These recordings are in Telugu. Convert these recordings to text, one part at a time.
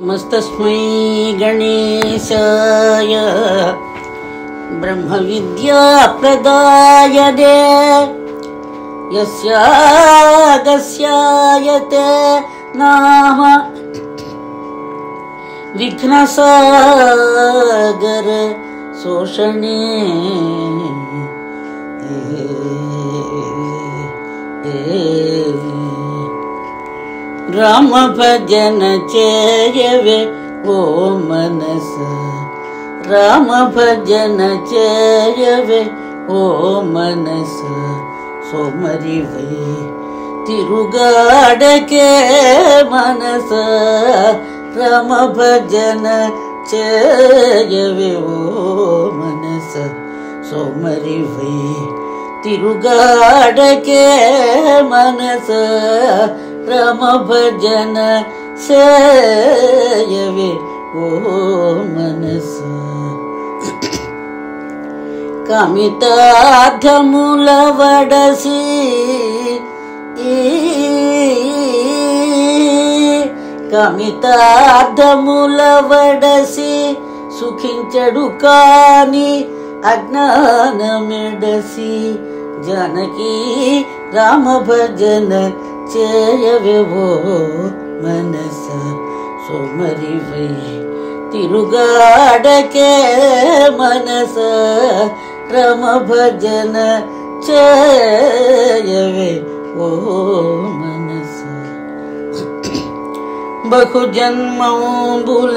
नमस्तस्मै गणेशाय ब्रह्मविद्याप्रदायने यस्यागस्यायते नाम विघ्नसागर शोषणे राम भजन चेयवे ओ मनस राम भजन चेयवे ओ मनस सोमरिवे तिरुगाडके मनस राम भजन चेयवे ओ मनस सोमरिवे तिरुगाडके मनस राम भजन सेयवे ओ मनस कामितार्थमुलवडसी कामितार्थमुलवडसी सुखिंचडु कानि अज्ञानमेडसी जानकी राम भजन चेयवे ओ मनस सोमरिवे तिरुगाडके मनस राम भजन चेयवे ओ मनस बहुजन्मंबुल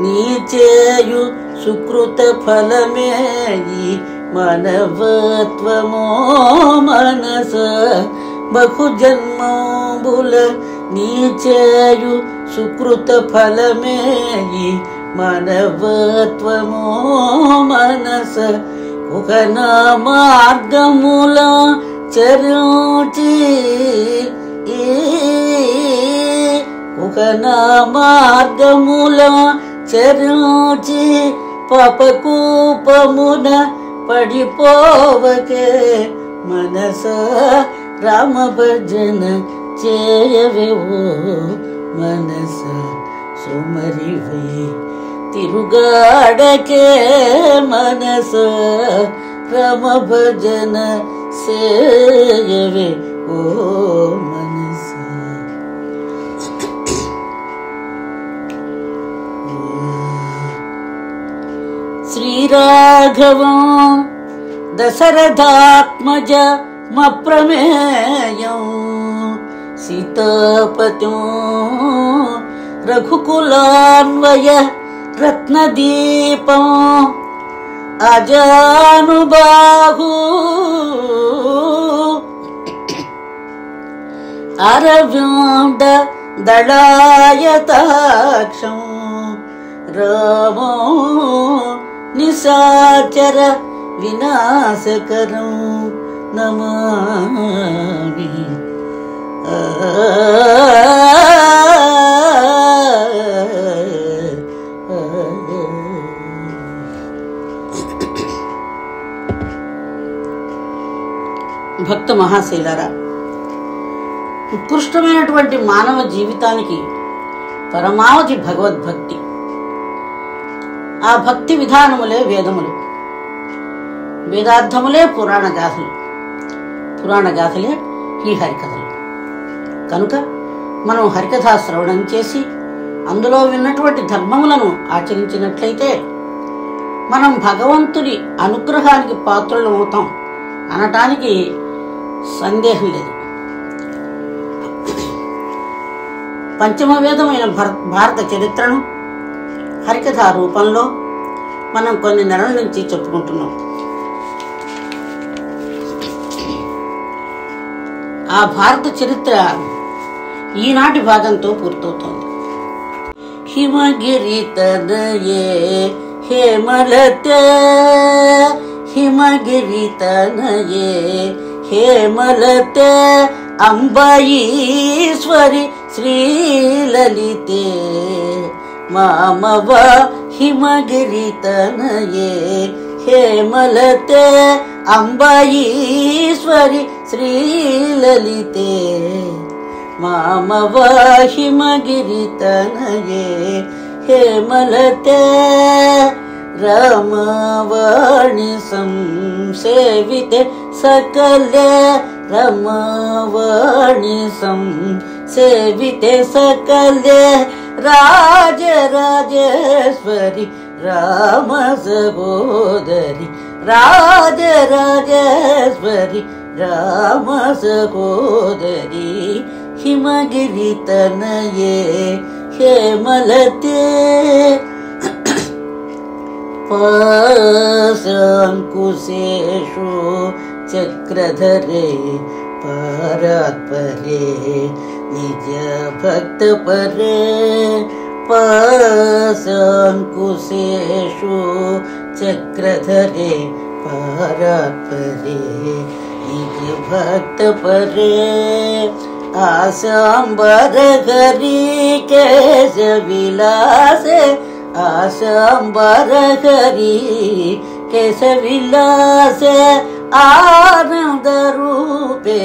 नीचेयु सुकृत फलमेयि मानवत्वमो मनस बहुजन्मंबुल नीचेयु सुकृत फलमेयि मानवत्वमो मनस कुकन मार्गमुल चरुचि कुकन मार्गमुल चरुचि पापकूपमुन पडिपोवके मनस राम भजन चेयवे ओ मनस सोमरिवे तिरुगाडके मनस राम भजन सेयवे ओ मनस श्री राघव दशरथात्मज मप्रमेयं सीतापतिं रघुकुलान्वय रत्नदीपं अजानुबाहु अरविन्द दलायताक्षं रामो निशाचर विनाशकरं नमामि భక్త మహాశైలారా, ఉత్కృష్టమైనటువంటి మానవ జీవితానికి పరమావధి భగవద్భక్తి. ఆ భక్తి విధానములే వేదములు, వేదార్థములే పురాణ గాథలు, పురాణ గాథలే ఈ హరికథలు. కనుక మనం హరికథా శ్రవణం చేసి అందులో విన్నటువంటి ధర్మములను ఆచరించినట్లయితే మనం భగవంతుని అనుగ్రహానికి పాత్రలు అవుతాం అనటానికి సందేహం లేదు. పంచమ వేదమైన భారత చరిత్రను హరికథా రూపంలో మనం కొన్ని నెలల నుంచి చెప్పుకుంటున్నాం. ఆ భారత చరిత్ర ఈనాటి భాగంతో పూర్తవుతోంది. హిమగిరి తనయే హేమలతే హిమగిరి తనయే హేమలతే అంబాయీశ్వరి శ్రీలలితే మామవ హిమగిరి తనయే హేమలతే అంబాయీశ్వరి శ్రీలలితే మామవ హిమగిరితనయే హేమలతే రమవాణి సంసేవితే సకలే రమవాణి సంసేవితే సకలే రాజరాజేశ్వరి రామ సహోదరి రాజరాజేశ్వరి రామ సహోదరి హిమగిరితనయే హేమలతే పాశాంకుశేషు చక్రధరే పరాత్పరే నిజ భక్త పరే పాశాంకుశేషు చక్రధరే పరాత్పరే నిజ భక్త పరే ఆశాంబర హరి కేశ విలాసే ఆశాంబర హరి కేశ విలాసే ఆనంద రూపే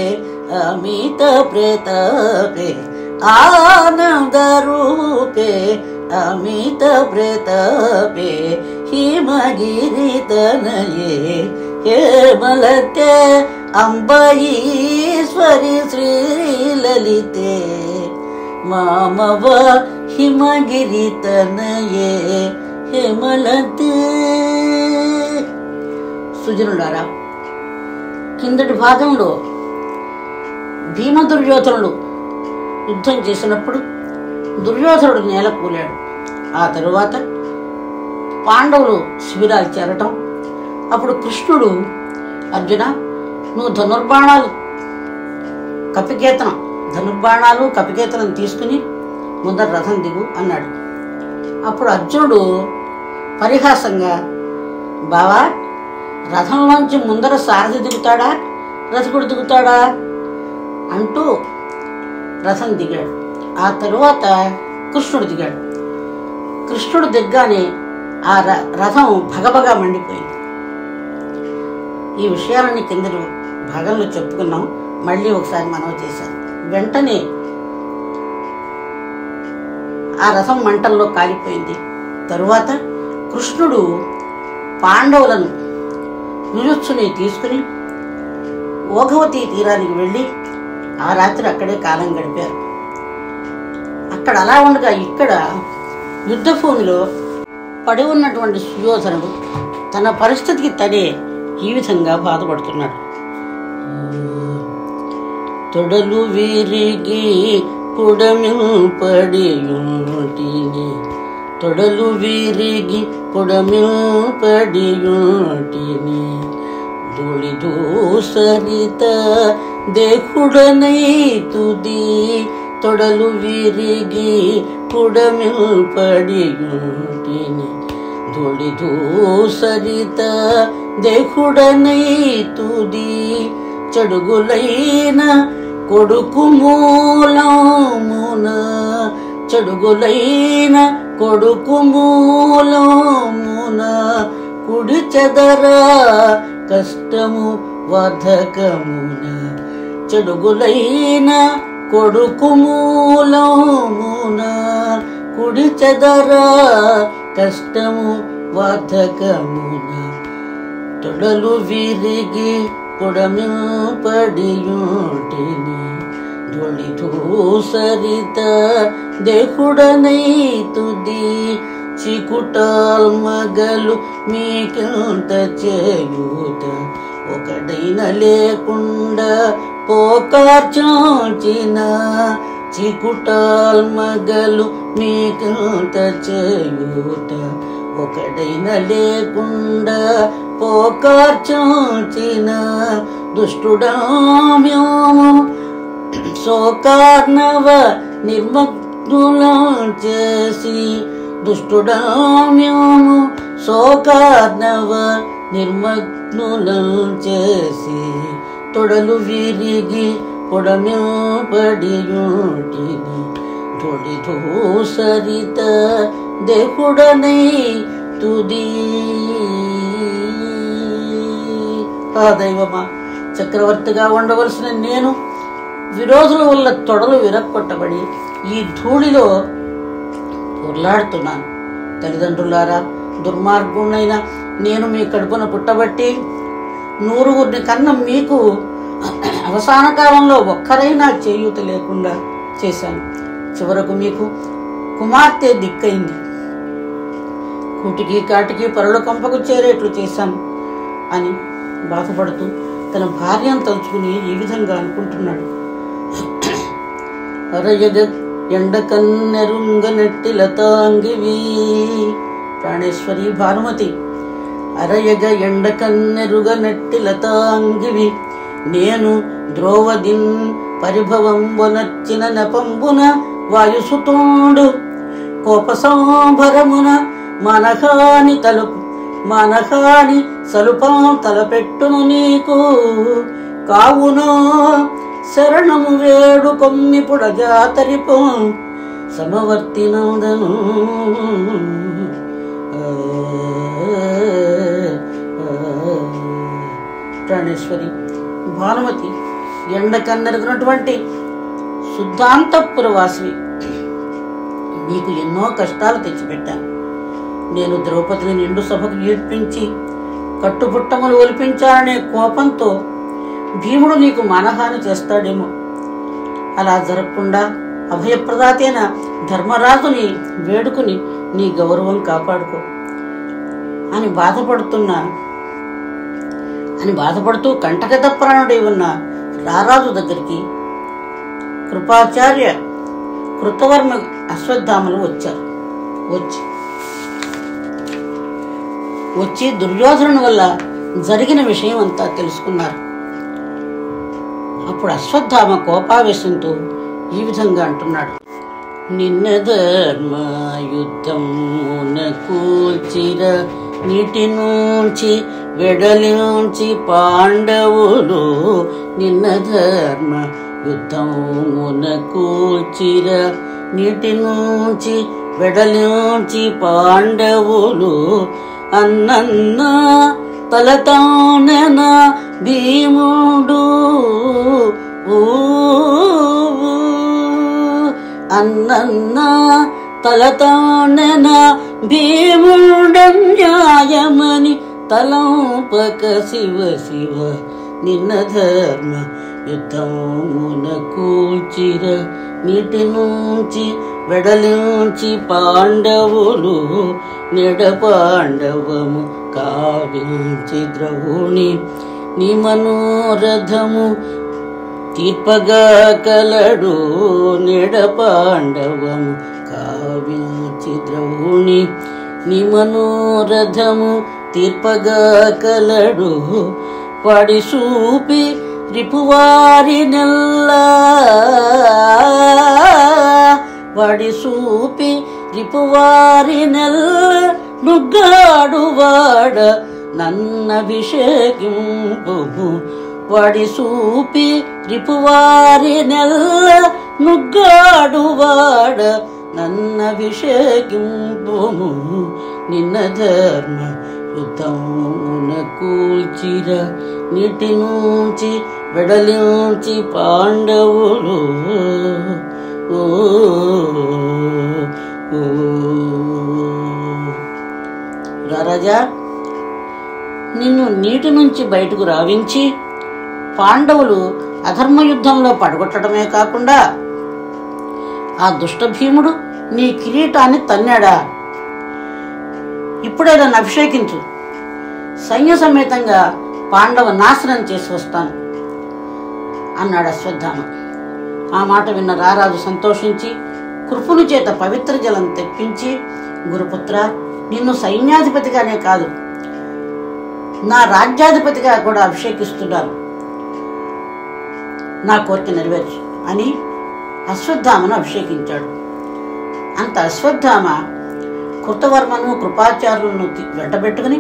అమిత ప్రతాపే ఆనంద రూపే అమిత ప్రతాపే హిమగిరితనయే హేమలతే అంబఈశ్వరి శ్రీలలితే మామవ హిమగిరితనయే హేమలతే. సుజనులారా, కిందటి భాగంలో భీమ దుర్యోధనుడు యుద్ధం చేసినప్పుడు దుర్యోధనుడు నేలకూలాడు. ఆ తరువాత పాండవులు శిబిరాలు చేరటం, అప్పుడు కృష్ణుడు అర్జున, నువ్వు ధనుర్బాణాలు కపికేతనం తీసుకుని ముందర రథం దిగు అన్నాడు. అప్పుడు అర్జునుడు పరిహాసంగా, బావా, రథంలోంచి ముందర సారథి దిగుతాడా రథకుడు దిగుతాడా అంటూ రథం దిగాడు. ఆ తరువాత కృష్ణుడు దిగాడు. కృష్ణుడు దిగ్గానే ఆ రథం భగభగా మండిపోయింది. ఈ విషయాలన్నీ కిందటి భాగంలో చెప్పుకున్నాం. మళ్ళీ ఒకసారి మనవి చేశాను. వెంటనే ఆ రథం మంటల్లో కాలిపోయింది. తరువాత కృష్ణుడు పాండవులను యుయుత్సుని తీసుకుని ఓఘవతి తీరానికి వెళ్ళి ఆ రాత్రి అక్కడే కాలం గడిపారు. అక్కడ అలా ఉండగా ఇక్కడ యుద్ధభూమిలో పడి ఉన్నటువంటి సుయోధనుడు తన పరిస్థితికి తనే ఈ విధంగా బాధపడుతున్నాడు. తొడలు విరిగి పుడమిపడియుంటిని, తొడలు విరిగి పుడమిపడియుంటిని, ధూళి దూసరిత దేహుడనై తుది, తొడలు విరిగి పుడమిపడియుంటిని, ధూళి దూసరిత దేహుడనై తుది, చెడుగులైన కొడుకు మూలమున, చెడుగులైన కొడుకు మూలమున, కుడి చెదరా కష్టము వధకమున, చెడుగులైన కొడుకు మూలమున, కుడి చెదరా కష్టము వధకమున, తొడలు విరిగి పుడమిపడియుంటిని, ధూళి దూసరిత దేహుడనై తుది, చికుటాల్మగలు మీకంత చేయూత, ఒకడైన లేకుండా పోకార్చాచిన, చికుటాల్మగలు మీకంత చేయూత, ఒకడైన లేకుండా పోకార్చాచిన, దుష్టుడామ్యాము సోకార్ణవ నిర్మగ్నులం చేసి, దుష్టుడామ్యాము సోకార్ణవ నిర్మగ్నులం చేసి, తొడలు విరిగి పొడమిపడియుంటిని, ధూళి దూసరిత దేహుడనై తుది. ఆ దైవమా, చక్రవర్తిగా ఉండవలసిన నేను విరోధుల వల్ల తొడలు విరక్కొట్టబడి ఈ ధూళిలో ఉర్లాడుతున్నాను. తల్లిదండ్రులారా, దుర్మార్గుణ్ణైన నేను మీ కడుపున పుట్టబట్టి 100 కన్న మీకు అవసాన కాలంలో ఒక్కరైనా చేయూత లేకుండా చేశాను. చివరకు మీకు కుమార్తె దిక్కైంది. కూటికి కాటికి పరుల కొంపకు చేరేట్లు చేశాను అని బాధపడుతూ తన భార్యను తలుచుకుని ఈ విధంగా అనుకుంటున్నాడు. అరయగ ఎండకన్నెరుంగనెట్టి లతాంగివి. ప్రాణేశ్వరి భానుమతి, అరయగ ఎండకన్నెరుగనెట్టి లతాంగివి, నేను ద్రోవదిన్ పరిభవంబునర్చిన నెపంబున వాయుసుతోండు కోపసంభరమున మనహాని సలుపం తలపెట్టును నీకు. కావున శరణము వేడు కొమ్మిపుడ జాతరిపు సమవర్తినందను. ప్రాణేశ్వరి భానుమతి, ఎండకన్నెరుగునటువంటి శుద్ధాంతఃపురవాసివి, నీకు ఎన్నో కష్టాలు తెచ్చిపెట్టాను. నేను ద్రౌపదిని నిండు సభకు ఈడ్పించి కట్టుబుట్టములు ఒలిపించాలనే కోపంతో భీముడు నీకు మానహాని చేస్తాడేమో. అలా జరగకుండా అభయప్రదాతైన ధర్మరాజుని వేడుకుని నీ గౌరవం కాపాడుకో అని బాధపడుతూ కంటగత ప్రాణుడై ఉన్న రారాజు దగ్గరికి కృపాచార్య కృతవర్మ అశ్వత్థామలు వచ్చారు. వచ్చి దుర్యోధనుని వల్ల జరిగిన విషయం అంతా తెలుసుకున్నారు. అప్పుడు అశ్వత్థామ కోపావేశంతో ఈ విధంగా అంటున్నాడు. నిన్న ధర్మ యుద్ధమున కూల్చిర నీటి నుంచి వెడలించి పాండవులు. నిన్న ధర్మ యుద్ధమున కూల్చిర నీటి నుంచి వెడలించి పాండవులు. అన్నన్న తలతానెన భీముడు, అన్నన్న తలతానెన భీముడన్యాయమని తలంపక శివ శివ. నిన్న ధర్మ యుద్ధమున కూల్చిర నీటి నుంచి వెడలించి పాండవులు. నిడ పాండవము కావించి ద్రౌణి నీ మనోరథము తీర్పగా కలడు. నిడ పాండవము కావించి ద్రౌణి నీ మనోరథము తీర్పగా కలడు. పడి సూపి రిపువారి నెల్లా, వడి సూపి రిపువారి నెల్ల నుగ్గాడువాడ నన్నభిషేకింపు. వడి సూపి రిపువారి నెల్ల నుగ్గాడువాడ నన్నభిషేకింపు. నిన్న ధర్మ యుద్ధమున కూల్చిర నీటి నుంచి వెడలించి పాండవులు. రారాజా, నిన్ను నీటి నుంచి బయటకు రావించి పాండవులు అధర్మ యుద్ధంలో పడగొట్టడమే కాకుండా ఆ దుష్ట భీముడు నీ కిరీటాన్ని తన్నాడా? ఇప్పుడే నన్ను అభిషేకించు, సైన్య సమేతంగా పాండవ నాశనం చేసి వస్తాను అన్నాడు అశ్వత్థామ. ఆ మాట విన్న రారాజు సంతోషించి కృపుని చేత పవిత్ర జలం తెప్పించి, గురుపుత్ర, నిన్ను సైన్యాధిపతిగానే కాదు నా రాజ్యాధిపతిగా కూడా అభిషేకిస్తున్నాను, నా కోరిక నెరవేర్చు అని అశ్వత్థామను అభిషేకించాడు. అంత అశ్వత్థామ కృతవర్మను కృపాచార్యులను వెంటబెట్టుకుని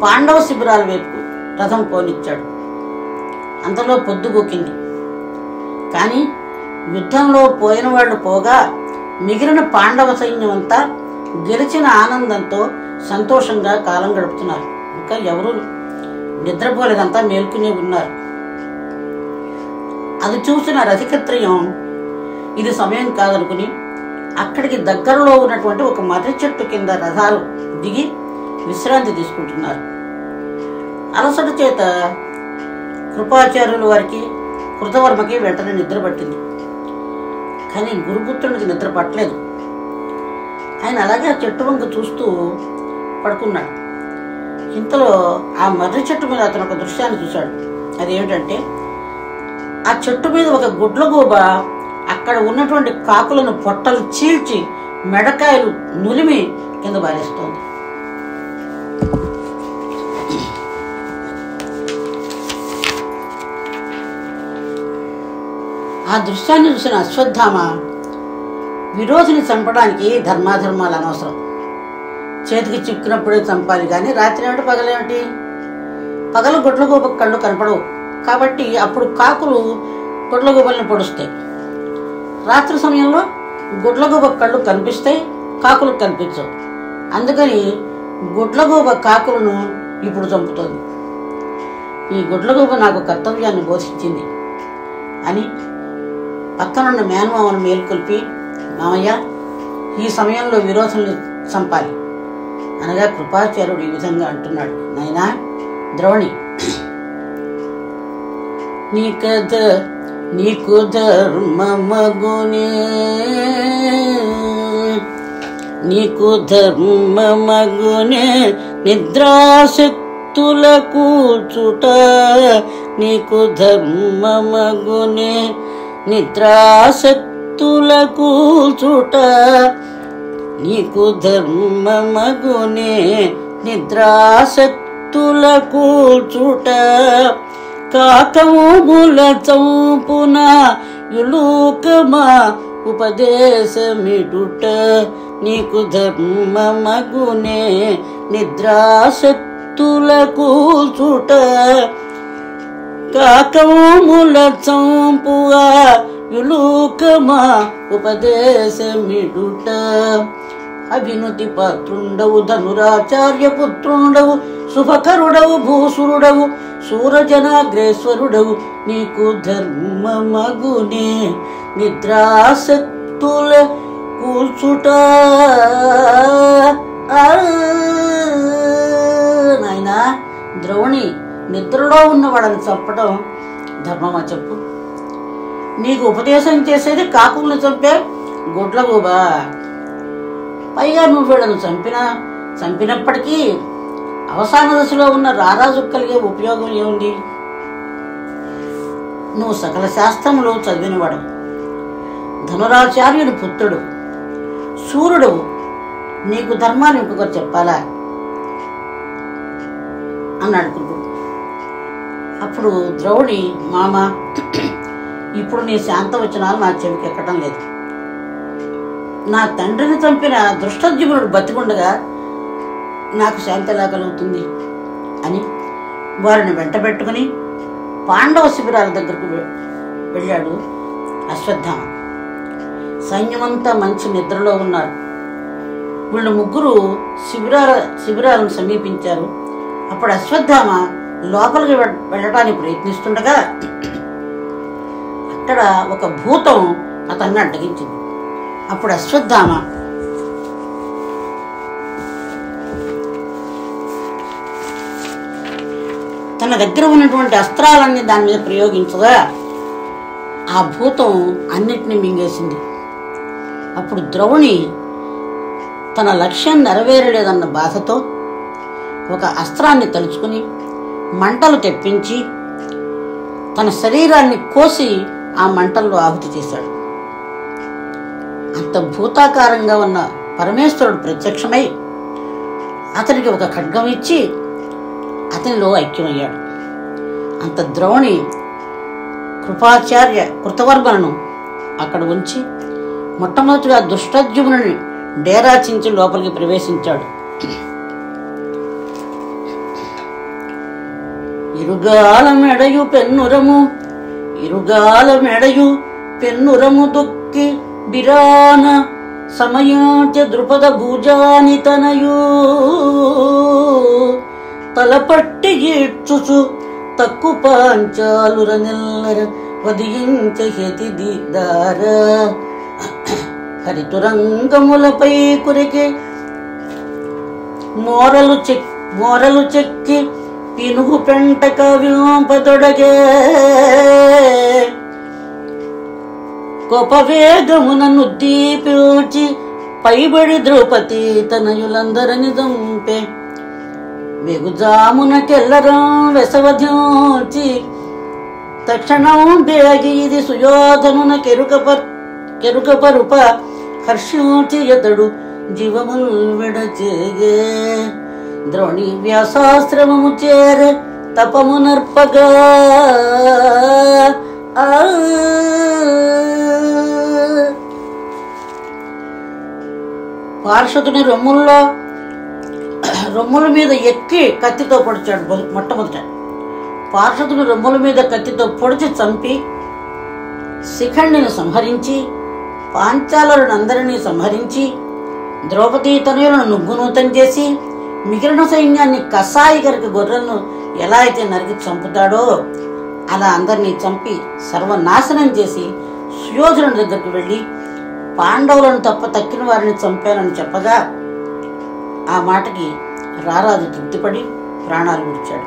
పాండవ శిబిరాల వైపు రథం పోనిచ్చాడు. అంతలో పొద్దుగూకింది. కానీ యుద్ధంలో పోయిన వాళ్ళు పోగా మిగిలిన పాండవ సైన్యం అంతా గెలిచిన ఆనందంతో సంతోషంగా కాలం గడుపుతున్నారు. ఇంకా ఎవరూ నిద్రపోలేదంతా మేల్కునే ఉన్నారు. అది చూసిన రథికత్రయం ఇది సమయం కాదనుకుని అక్కడికి దగ్గరలో ఉన్నటువంటి ఒక మర్రి చెట్టు కింద రథాలు దిగి విశ్రాంతి తీసుకుంటున్నారు. అలసట చేత కృపాచార్యుల వారికి కృతవర్మకి వెంటనే నిద్ర పట్టింది. కానీ గురుపుత్రునికి నిద్ర పట్టలేదు. ఆయన అలాగే ఆ చెట్టు వంక చూస్తూ పడుకున్నాడు. ఇంతలో ఆ మర్రి చెట్టు మీద అతను ఒక దృశ్యాన్ని చూశాడు. అదేమిటంటే ఆ చెట్టు మీద ఒక గుడ్లగూబ అక్కడ ఉన్నటువంటి కాకులను పొట్టలు చీల్చి మెడకాయలు నులిమి కింద బారేస్తోంది. ఆ దృశ్యాన్ని చూసిన అశ్వత్థామ విరోధిని చంపడానికి ధర్మాధర్మాలు అనవసరం, చేతికి చిక్కినప్పుడే చంపాలి కానీ రాత్రి ఏమిటి పగలేమిటి, పగలు గుడ్లగూబ కళ్ళు కనపడవు కాబట్టి అప్పుడు కాకులు గుడ్లగూబల్ని పొడుస్తాయి. రాత్రి సమయంలో గుడ్లగూబ కళ్ళు కనిపిస్తాయి, కాకులు కనిపించవు. అందుకని గుడ్లగూబ కాకులను ఇప్పుడు చంపుతోంది. ఈ గుడ్లగూబ నాకు కర్తవ్యాన్ని బోధించింది అని పక్కనున్న మేనమామను మేలుకొల్పి, మామయ్య ఈ సమయంలో విరోధుల్ని చంపాలి అనగా కృపాచార్యుడు ఈ విధంగా అంటున్నాడు. నాయనా ద్రోణి, నీకు ధర్మమగునే, నీకు ధర్మమగునే నిద్రాశక్తుల కూర్చుట, నీకు ధర్మమగునే నిద్రాశక్తుల కూర్చుట, నీకు ధర్మమగునే నిద్రాశక్తుల కూర్చుట, కాకముల చంపున యులూకమా ఉపదేశమిడుట, నీకు ధర్మమగునే నిద్రాశక్తుల కూర్చుట, కాకముల చంపుగా యులూకమా ఉపదేశమిడుట, అభినుతి పాత్రుండవు ధనురాచార్య పుత్రుండవు శుభకరుడవు భూసురుడవు సూరజనాగ్రేశ్వరుడవు, నీకు ధర్మమగునే నిద్రాశక్తుల కూర్చుట. నాయనా ద్రోణి, నిద్రలో ఉన్నవాడని చంపడం ధర్మమా చెప్పు? నీకు ఉపదేశం చేసేది కాకులను చంపే గుడ్లగూబ. పైగా నువ్వు వీళ్ళను చంపినప్పటికీ అవసాన దశలో ఉన్న రారాజు కలిగే ఉపయోగం ఏముంది? నువ్వు సకల శాస్త్రములు చదివినవాడు, ధనురాచార్యుని పుత్రుడు, సూర్యుడు, నీకు ధర్మాన్ని ఇంకొకరు చెప్పాలా అన్నాడు కృపుడు. అప్పుడు ద్రౌడి, మామ ఇప్పుడు నీ శాంతవచనాలు నా చెవికి ఎక్కడం లేదు. నా తండ్రిని చంపిన దృష్టద్యుమ్నుడు బతికుండగా నాకు శాంతి ఎలా కలుగుతుంది అని వారిని వెంట పెట్టుకుని పాండవ శిబిరాల దగ్గరకు వెళ్ళాడు అశ్వత్థామ. సైన్యమంతా మంచి నిద్రలో ఉన్నారు. వీళ్ళు ముగ్గురు శిబిరాలను సమీపించారు. అప్పుడు అశ్వత్థామ లోపలికి వెళ్ళడానికి ప్రయత్నిస్తుండగా అక్కడ ఒక భూతం అతన్ని అడ్డగించింది. అప్పుడు అశ్వత్థామ తన దగ్గర ఉన్నటువంటి అస్త్రాలన్నీ దాని మీద ప్రయోగించగా ఆ భూతం అన్నిటినీ మింగేసింది. అప్పుడు ద్రౌణి తన లక్ష్యం నెరవేరలేదన్న బాధతో ఒక అస్త్రాన్ని తలుచుకుని మంటలు తెప్పించి తన శరీరాన్ని కోసి ఆ మంటల్లో ఆహుతి చేశాడు. అంత భూతాకారంగా ఉన్న పరమేశ్వరుడు ప్రత్యక్షమై అతనికి ఒక ఖడ్గం ఇచ్చి అతనిలో ఐక్యమయ్యాడు. అంత ద్రోణి కృపాచార్య కృతవర్మను అక్కడ ఉంచి మొట్టమొదటిగా దృష్టద్యుమ్నుని డేరాచించి లోపలికి ప్రవేశించాడు. ఇరుగాల మెడయు పెన్నురము దొక్కి బిరాన సమయాచ ద్రుపద భూజాని తనయు తలపట్టి ఈడ్చుచు తక్కు పాంచాలుర నిల్లర వదియించహేతి దీదార హరితురంగములపై కురికి మోరలు చెక్కి పినుగు పెంట కవ్యోంపతొడగే కోపవేగమున నుద్దీపూచి పైబడి ద్రౌపది తనయులందరిని దంపే వెగుజామునకెల్లరం వెసవధ్యోచి తక్షణం బేగి ఇది సుయోధనున కెరుకపరుప హర్షించి ఎతడు జీవముల్ విడచేగే ద్రోణి వ్యాసాశ్రమము చేరే తపమునర్పగా పార్షదుని రొమ్ముల మీద ఎక్కి కత్తితో పొడిచాడు. మొట్టమొదట పార్షదుని రొమ్ముల మీద కత్తితో పొడిచి చంపి శిఖండిని సంహరించి పాంచాలులందరినీ సంహరించి ద్రౌపదీ తనయులను నుగ్గునూతం చేసి మిగిలిన సైన్యాన్ని కసాయిగరికి గొర్రెలను ఎలా అయితే నరికి చంపుతాడో అలా అందరినీ చంపి సర్వనాశనం చేసి సుయోధనుడి దగ్గరికి వెళ్ళి పాండవులను తప్ప తక్కిన వారిని చంపానని చెప్పగా ఆ మాటకి రారాజు తృప్తిపడి ప్రాణాలు విడిచాడు.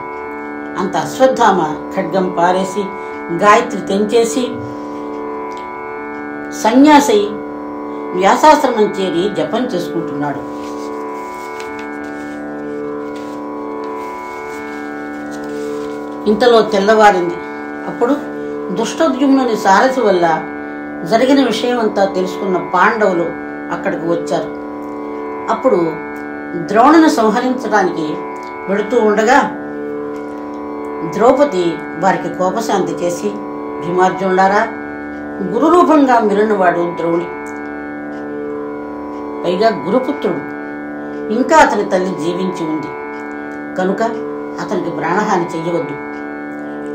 అంత అశ్వత్థామ ఖడ్గం పారేసి గాయత్రి తెంచేసి సన్యాసి వ్యాసాశ్రమం చేరి జపం చేసుకుంటున్నాడు. ఇంతలో తెల్లవారింది. అప్పుడు దుష్టద్యుమ్నుని సారథి వల్ల జరిగిన విషయం అంతా తెలుసుకున్న పాండవులు అక్కడికి వచ్చారు. అప్పుడు ద్రోణుని సంహరించడానికి వెళుతూ ఉండగా ద్రౌపది వారికి కోపశాంతి చేసి, భీమార్జునులారా, గురు రూపంగా మిరినవాడు ద్రోణి, పైగా గురుపుత్రుడు, ఇంకా అతని తల్లి జీవించి ఉంది కనుక అతనికి ప్రాణహాని చెయ్యవద్దు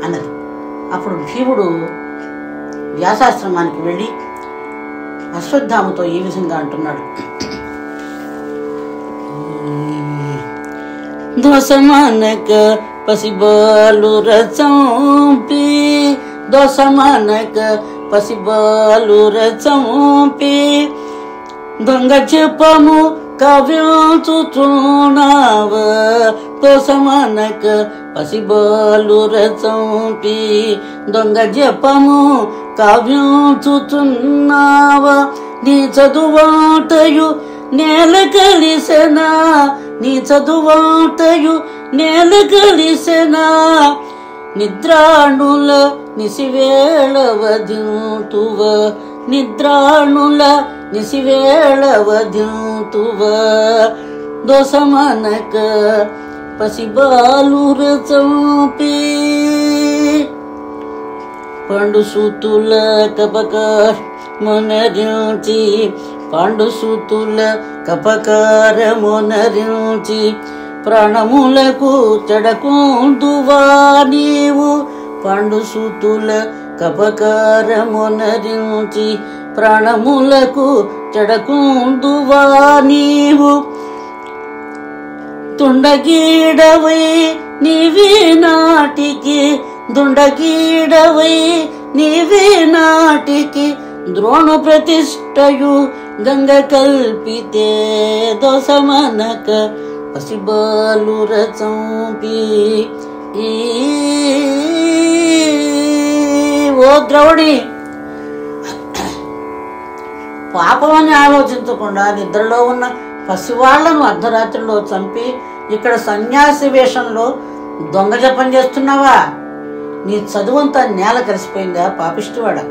అన్నది. అప్పుడు భీముడు వ్యాసాశ్రమానికి వెళ్ళి అశ్వత్థామతో ఈ విధంగా అంటున్నాడు. దోసమానక పసిబాలుర చంపి, దోసమానక పసిబాలుర చంపి, దొంగ చెప్పము కావ్యంచుచున్నావ, దోసమానక పసిబాలుర చంపి, దొంగ చెప్పము కావ్యంచుచున్నావ, నీ చదువాటయు నేల కలిసెనా, నీ చదువాటయు నేల కలిసెనా, నిద్రాణుల నిసివేళ వధింతువ, నిద్రాణుల నిసివేళ వధింతువ, దోసమానక పసిబాలుర చంపి, పాండుసూతుల కపకారమునరించి, పాండుసూతుల కపకారమునరించి, ప్రాణములకు చెడకుందువా నీవు, పాండుసూతుల కపకారమునరించి, ప్రాణములకు చెడకుందువా నీవు, తుండగీడవై నీవే నాటికి, దుండగీడవై నీవే నాటికి, ద్రోణు ప్రతిష్టయు గంగ కల్పితే, దోసమానక పసిబాలుర చంపి. ఓ ద్రౌణి, పాపమని ఆలోచించకుండా నిద్రలో ఉన్న పసివాళ్లను అర్ధరాత్రిలో చంపి ఇక్కడ సన్యాసి వేషంలో దొంగ జపం చేస్తున్నావా? నీ చదువంతా నేల కలిసిపోయిందా పాపిష్టివాడా?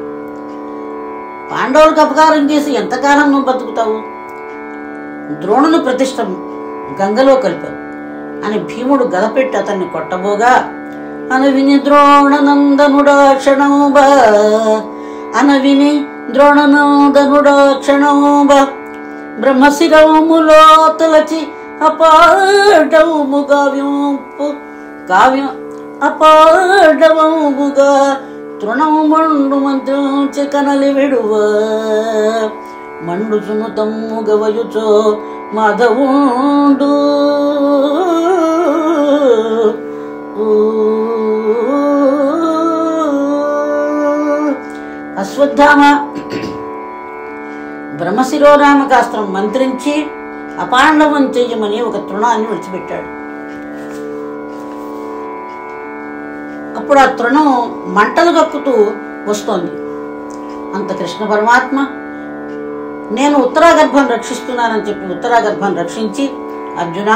పాండవులకు అపకారం చేసి ఎంతకాలం నువ్వు బతుకుతావు? ద్రోణుని ప్రతిష్ట గంగలో కలిపావు అని భీముడు గదపెట్టి అతన్ని కొట్టబోగా, అనవిని ద్రోణనందనుడా క్షణంబ, అనవిని ద్రోణనందనుడా క్షణంబ, బ్రహ్మశిరములో తలచి అపాడవుముగా కావ్యం అపాడవముగా తృణము మండు మంత్రించి కనలి విడువ, మండుచును తమ్ముగ వయుచో మాధవుండు, అశ్వత్థామ బ్రహ్మశిరోనామకాస్త్రం మంత్రించి అపాండవం చెయ్యమని ఒక తృణాన్ని విడిచిపెట్టాడు. అప్పుడు ఆ తృణం మంటలు కక్కుతూ వస్తోంది. అంత కృష్ణ పరమాత్మ నేను ఉత్తరాగర్భం రక్షిస్తున్నానని చెప్పి ఉత్తరాగర్భం రక్షించి అర్జున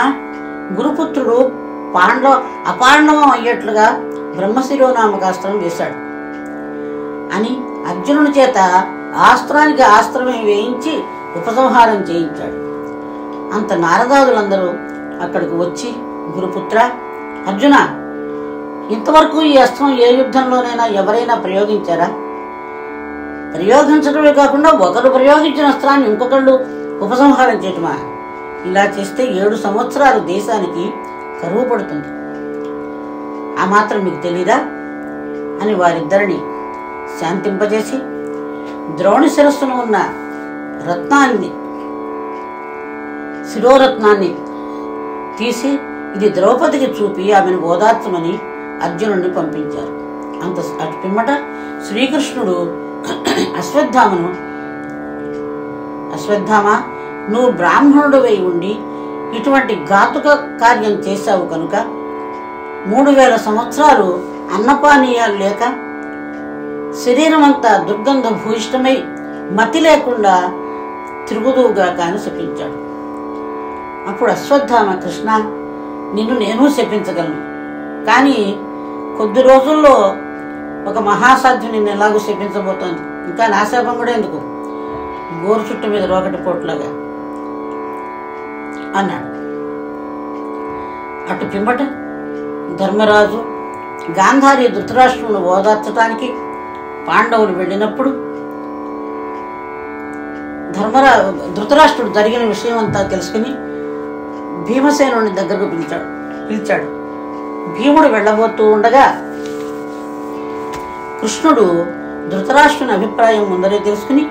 గురుపుత్రుడు అపాండవం అయ్యేట్లుగా బ్రహ్మశిరోనామకాస్త్రం వేశాడు అని అర్జునుని చేత ఆస్త్రానికి ఆస్త్రమే వేయించి ఉపసంహారం చేయించాడు. అంత నారదాదులందరూ అక్కడికి వచ్చి గురుపుత్ర అర్జున, ఇంతవరకు ఈ అస్త్రం ఏ యుద్ధంలోనైనా ఎవరైనా ప్రయోగించారా? ప్రయోగించడమే కాకుండా ఒకరు ప్రయోగించిన అస్త్రాన్ని ఇంకొకళ్ళు ఉపసంహారం చేయటమా? ఇలా చేస్తే 7 సంవత్సరాలు దేశానికి కరువు పడుతుంది. ఆ మాత్రం మీకు తెలీదా అని వారిద్దరిని శాంతింపజేసి ద్రోణి శిరస్సును ఉన్న రత్నాన్ని, శిరోరత్నాన్ని తీసి ఇది ద్రౌపదికి చూపి ఆమెను ఓదార్చమని అర్జునుడిని పంపించారు. అటు పిమ్మట శ్రీకృష్ణుడు అశ్వత్థామ, నువ్వు బ్రాహ్మణుడు వై ఉండి ఇటువంటి ఘాతుక కార్యం చేశావు కనుక 3000 సంవత్సరాలు అన్నపానీయాలు లేక శరీరం అంతా దుర్గంధ భూయిష్టమై మతి లేకుండా తిరుగుదువుగా కాని శపించాడు. అప్పుడు అశ్వత్థామ, కృష్ణ, నిన్ను నేను శపించగలను, కానీ కొద్ది రోజుల్లో ఒక మహాసాధ్యం నిన్ను ఎలాగూ శపించబోతోంది, ఇంకా నా శాపం కూడా ఎందుకు, గోరు చుట్టు మీద రోకటి పోట్లాగా అన్నాడు. అటు పిమ్మట ధర్మరాజు గాంధారి ధృతరాష్ట్రులను ఓదార్చడానికి పాండవులు వెళ్ళినప్పుడు ధృతరాష్ట్రుడు జరిగిన విషయం అంతా తెలుసుకుని భీమసేనుని దగ్గరకు పిలిచాడు. భీముడు వెళ్ళబోతూ ఉండగా కృష్ణుడు ధృతరాష్ట్రుని అభిప్రాయం ముందరే తెలుసుకుని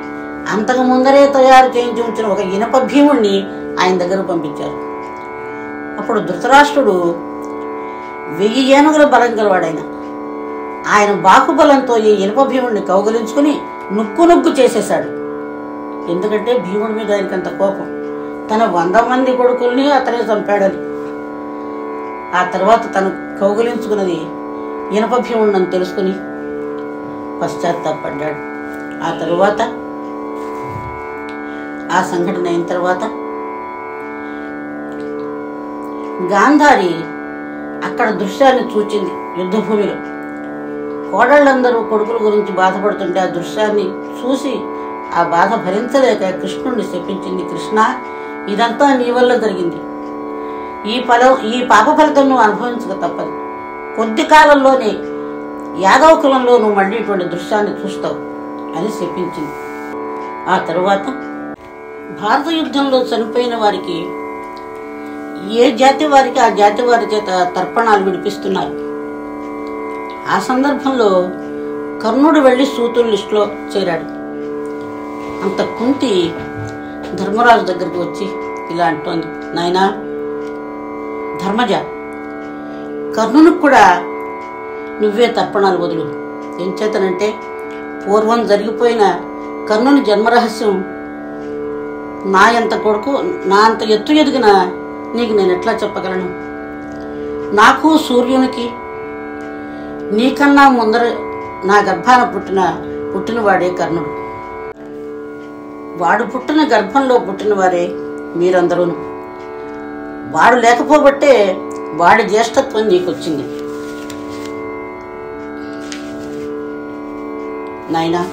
అంతకు ముందరే తయారు చేయించి ఉంచిన ఒక ఇనప భీముడిని ఆయన దగ్గరకు పంపించారు. అప్పుడు ధృతరాష్ట్రుడు 1000 ఏనుగుల బలం గలవాడైన ఆయన బాకుబలంతో ఈ ఇనప భీముడిని కౌగలించుకుని నుక్కు చేసేశాడు. ఎందుకంటే భీముడి మీద ఆయనకంత కోపం, తన 100 మంది కొడుకుల్ని అతనే చంపాడని. ఆ తర్వాత తను కౌగలించుకున్నది ఇనప భీముడిని తెలుసుకుని పశ్చాత్తాపడ్డాడు. ఆ తరువాత ఆ సంఘటన అయిన తర్వాత గాంధారి అక్కడ దృశ్యాన్ని చూచింది. యుద్ధభూమిలో కోడళ్ళందరూ కొడుకుల గురించి బాధపడుతుంటే ఆ దృశ్యాన్ని చూసి ఆ బాధ భరించలేక కృష్ణుడిని శపించింది. కృష్ణ, ఇదంతా నీ వల్ల జరిగింది, ఈ పాప ఫలితం నువ్వు అనుభవించక తప్పదు. కొద్ది కాలంలోనే యాదవ కులంలో నువ్వు మళ్ళీ ఇటువంటి దృశ్యాన్ని చూస్తావు అని శపించింది. ఆ తరువాత భారత యుద్ధంలో చనిపోయిన వారికి ఏ జాతి వారికి ఆ జాతి వారి చేత తర్పణాలు విడిపిస్తున్నారు. ఆ సందర్భంలో కర్ణుడు వెళ్లి సూతుల లిస్టులో చేరాడు. అంత కుంతి ధర్మరాజు దగ్గరికి వచ్చి ఇలా అంటోంది, నాయనా ధర్మజ, కర్ణునికి కూడా నువ్వే తర్పణాలు వదులు. ఏం చేతనంటే పూర్వం జరిగిపోయిన కర్ణుని జన్మరహస్యం నా అంత ఎత్తు ఎదిగిన నీకు నేను ఎట్లా చెప్పగలను? నాకు సూర్యునికి నీకన్నా ముందర నా గర్భాన పుట్టినవాడే కర్ణుడు. వాడు పుట్టిన గర్భంలో పుట్టిన వారే మీరందరూను. వాడు లేకపోబట్టే వాడి జ్యేష్ఠత్వం నీకొచ్చింది. నాయనా,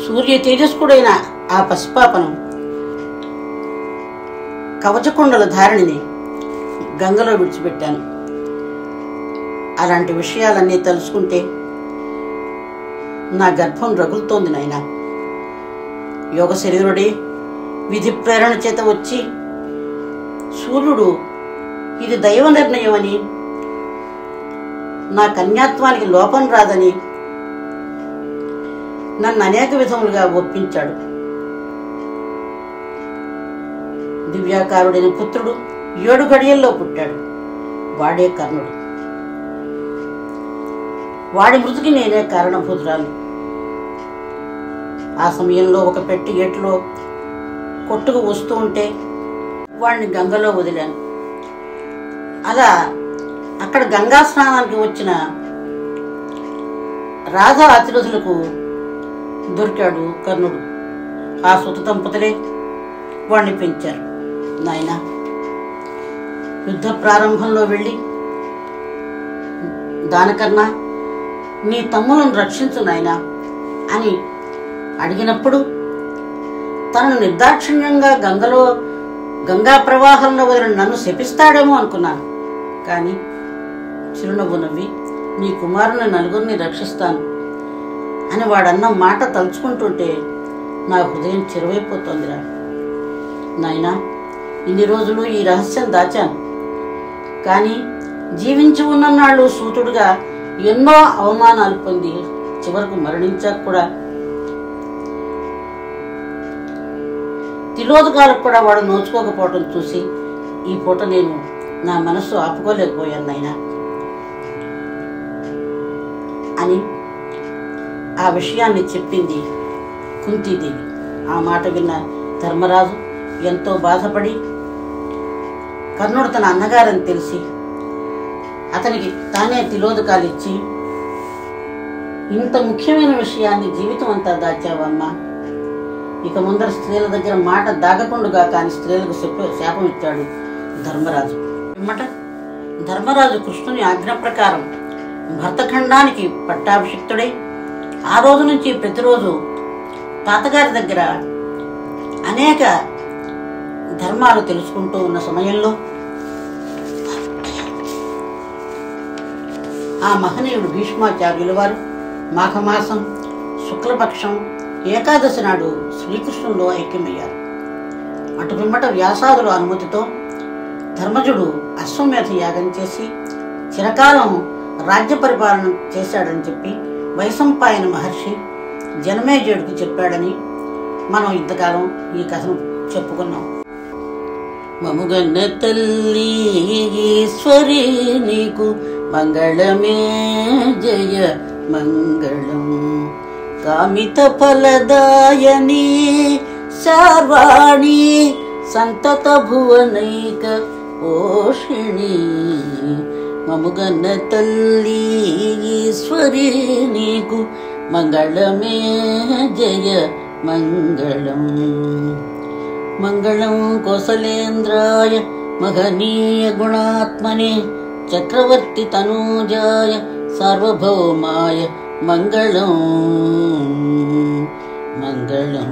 సూర్య తేజస్కుడైన ఆ పసిపాపను కవచకుండల ధారిణిని గంగలో విడిచిపెట్టాను. అలాంటి విషయాలన్నీ తెలుసుకుంటే నా గర్భం రగులుతోంది నాయనా. యోగ శరీరుడే విధి ప్రేరణ చేత వచ్చి సూర్యుడు ఇది దైవ నిర్ణయం అని, నా కన్యాత్వానికి లోపం రాదని నన్ను అనేక విధములుగా ఒప్పించాడు. దివ్యాకారుడైన పుత్రుడు 7 గడియల్లో పుట్టాడు. వాడే కర్ణుడు. వాడి మృతికి నేనే కారణభూతురాలు. ఆ సమయంలో ఒక పెట్టి ఏట్లో కొట్టుకు వస్తూ ఉంటే వాడిని గంగలో వదిలాను. అలా అక్కడ గంగా స్నానానికి వచ్చిన రాధా అతిథులకు దొరికాడు కర్ణుడు. ఆ సుత దంపతులే వాడిని పెంచారు. నాయన, యుద్ధ ప్రారంభంలో వెళ్ళి దానికన్నా నీ తమ్ములను రక్షించు నాయనా అని అడిగినప్పుడు తనను నిర్దాక్షిణ్యంగా గంగా ప్రవాహంలో వదిలిన నన్ను శపిస్తాడేమో అనుకున్నాను. కానీ చిరునవ్వు నవ్వి నీ కుమారుని నలుగురిని రక్షిస్తాను అని వాడన్న మాట తలుచుకుంటుంటే నా హృదయం చెరువైపోతోందిరా. నాయనా, ఇన్ని రోజులు ఈ రహస్యం దాచాను. కానీ జీవించి ఉన్ననాళ్ళు సూతుడుగా ఎన్నో అవమానాలు పొంది చివరకు మరణించాక కూడా తిలోదకాలకు కూడా వాడు నోచుకోకపోవడం చూసి ఈ పూట నేను నా మనస్సు ఆపుకోలేకపోయాను నాయనా అని ఆ విషయాన్ని చెప్పింది కుంతీదేవి. ఆ మాట విన్న ధర్మరాజు ఎంతో బాధపడి కర్ణుడు తన అన్నగారని తెలిసి అతనికి తానే తిలోదకాలు ఇచ్చి, ఇంత ముఖ్యమైన విషయాన్ని జీవితం అంతా దాచావమ్మా, ఇక ముందర స్త్రీల దగ్గర మాట దాగకుండుగా కానీ స్త్రీలకు శాపం ఇచ్చాడు ధర్మరాజు. పిమ్మట ధర్మరాజు కృష్ణుని ఆజ్ఞ ప్రకారం భరతఖండానికి పట్టాభిషిక్తుడై ఆ రోజు నుంచి ప్రతిరోజు తాతగారి దగ్గర అనేక ధర్మాలు తెలుసుకుంటూ ఉన్న సమయంలో ఆ మహనీయుడు భీష్మాచార్యుల వారు మాఘమాసం శుక్లపక్షం ఏకాదశి నాడు శ్రీకృష్ణుల్లో ఐక్యమయ్యారు. అటు పిమ్మట వ్యాసాదుల అనుమతితో ధర్మజుడు అశ్వమేధ యాగం చేసి చిరకాలం రాజ్య పరిపాలన చేశాడని చెప్పి వైశంపాయన మహర్షి జనమేజయుడికి చెప్పాడని మనం ఇంతకాలం ఈ కథను చెప్పుకున్నాం. మముగన్న తల్లి ఈశ్వరి నీకు మంగళమే జయ మంగళం, కామిత ఫలదాయని శార్వాణి సంతత భువనైక పోషిణి. మముగన్న తల్లి ఈశ్వరి నీకు మంగళమే జయ మంగళం. మంగళం కోసలేంద్రాయ మహనీయ గుణాత్మనే చక్రవర్తి తనూజాయ సార్వభౌమాయ మంగళం మంగళం.